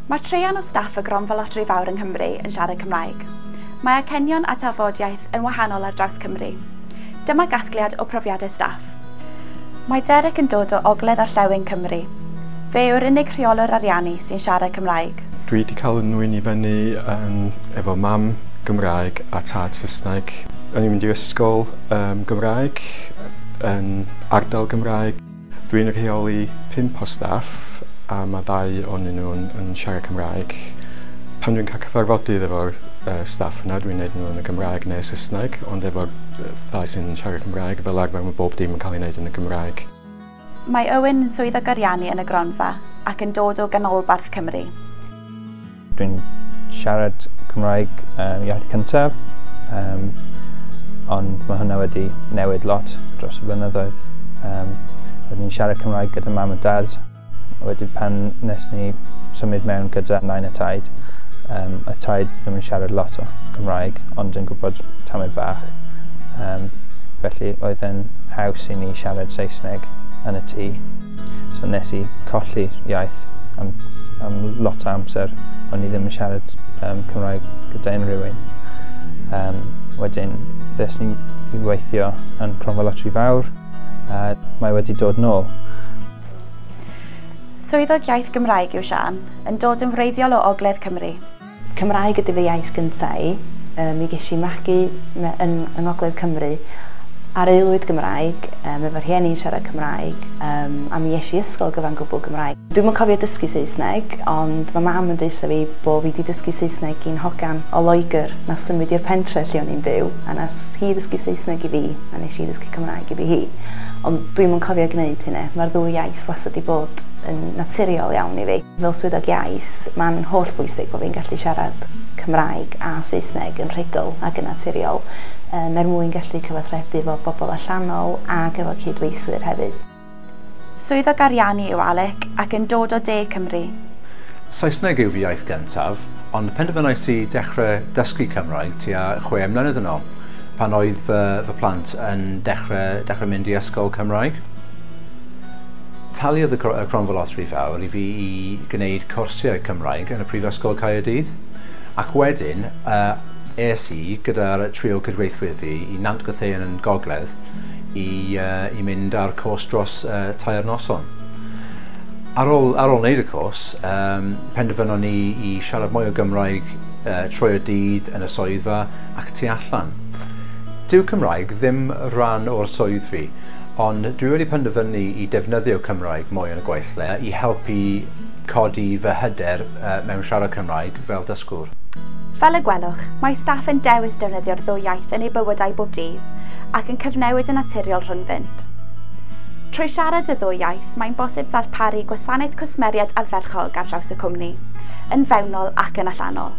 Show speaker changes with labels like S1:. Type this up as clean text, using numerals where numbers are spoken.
S1: Mae treian o staff y Gronfa Loteri Fawr yng Nghymru yn siarad Cymraeg. Mae acenion a tafodiaeth yn wahanol ar draws Cymru. Dyma gasgliad o profiadau staff. Mae Derek yn dod o ogledd orllewin Cymru. Fe yw'r unig rheolwr ariannu sy'n siarad Cymraeg.
S2: Dwi wedi cael yn nwyn i fyny efo mam Gymraeg a tad Saesneg. O'n i'n mynd i'r ysgol Gymraeg yn ardal Gymraeg. Dwi'n rheoli 5 o staff a mae 2 ohonyn nhw yn siarad Cymraeg. Pan dwi'n cael cyfarfodydd efo'r staff yna, dwi'n gwneud nhw yn y Gymraeg neu Saesneg, ond efo'r 2 sy'n siarad Cymraeg, fel arfer mae bob dim yn cael ei wneud yn y Gymraeg.
S1: Mae Owen yn swyddog ariannu yn y Gronfa ac yn dod o ganolbarth Cymru.
S3: Dwi'n siarad Cymraeg iaith cyntaf, ond mae hwnna wedi newid lot dros y blynyddoedd. Rydyn ni'n siarad Cymraeg gyda mam a dad. Wedyn pan nes ni symud mewn gyda nain a taid, y taid ddim yn siarad lot o Gymraeg, ond yn gwybod tamau bach. Felly oedd yn haws i ni siarad Saesneg yn y tŷ. So nes i colli iaith am lot o amser, ond ni ddim yn siarad Cymraeg gyda unrhyw un. Wedyn, nes ni weithio yn Gronfa Loteri Fawr, a mae wedi dod nôl.
S1: Swyddog iaith Gymraeg yw Sian, yn dod yn wreiddiol o ogledd Cymru.
S4: Cymraeg ydy fy iaith gyntaf i. Mi ges i magu yn ogledd Cymru ar aelwyd Gymraeg, efo rhieni'n siarad Cymraeg, a mi eisi ysgol gyfan gwbl Gymraeg. Dwi'm yn cofio dysgu Saesneg, ond mae mam yn deitha fi bod fi wedi dysgu Saesneg gyn hogan o Loegr na symud i'r pentre lle o'n i'n byw, a nath hi ddysgu Saesneg i fi, a nes i ddysgu Cymraeg i fi hi. Ond dwi'm yn cofio gwneud hynny. Mae'r ddwy iaith wastad wedi bod yn naturiol iawn i fi. Fel swyddog iaith, mae'n holl bwysig bod fi'n gallu siarad Cymraeg a Saesneg yn rhugl ac yn naturiol, mwyn gallu cyfathrebu efo bobl allanol ac efo cydweithwyr hefyd.
S1: Swyddog ariannu yw Alec ac yn dod o de Cymru.
S5: Saesneg yw fi iaith gyntaf, ond penderfynais i dechrau dysgu Cymraeg tua 6 mlynedd yn ôl, pan oedd fy plant yn dechrau mynd i ysgol Cymraeg. Taliodd y Gronfa Loteri Fawr i fi i gwneud cwrsiau Cymraeg yn y Prifysgol Caerdydd, ac wedyn es i gyda'r trio cydweithwyr fi i Nant Gytheuan yn Gogledd i mynd ar cwrs dros 3 noson. Ar ôl wneud y cwrs, penderfynon ni i siarad mwy o Gymraeg trwy'r dydd yn y swyddfa ac tu allan. Dyw Cymraeg ddim rhan o'r swydd fi, ond dwi wedi penderfynu i defnyddio Cymraeg mwy yn y gweithle i helpu codi fy hyder mewn siarad Cymraeg fel dysgwr.
S1: Fel y gwelwch, mae staff yn dewis defnyddio'r ddwy iaith yn eu bywydau bob dydd ac yn cyfnewid y naturiol rhyngddynt. Trwy siarad y ddwy iaith, mae'n bosib darparu gwasanaeth cwsmeriaid ardderchog ar draws y cwmni, yn fewnol ac yn allanol.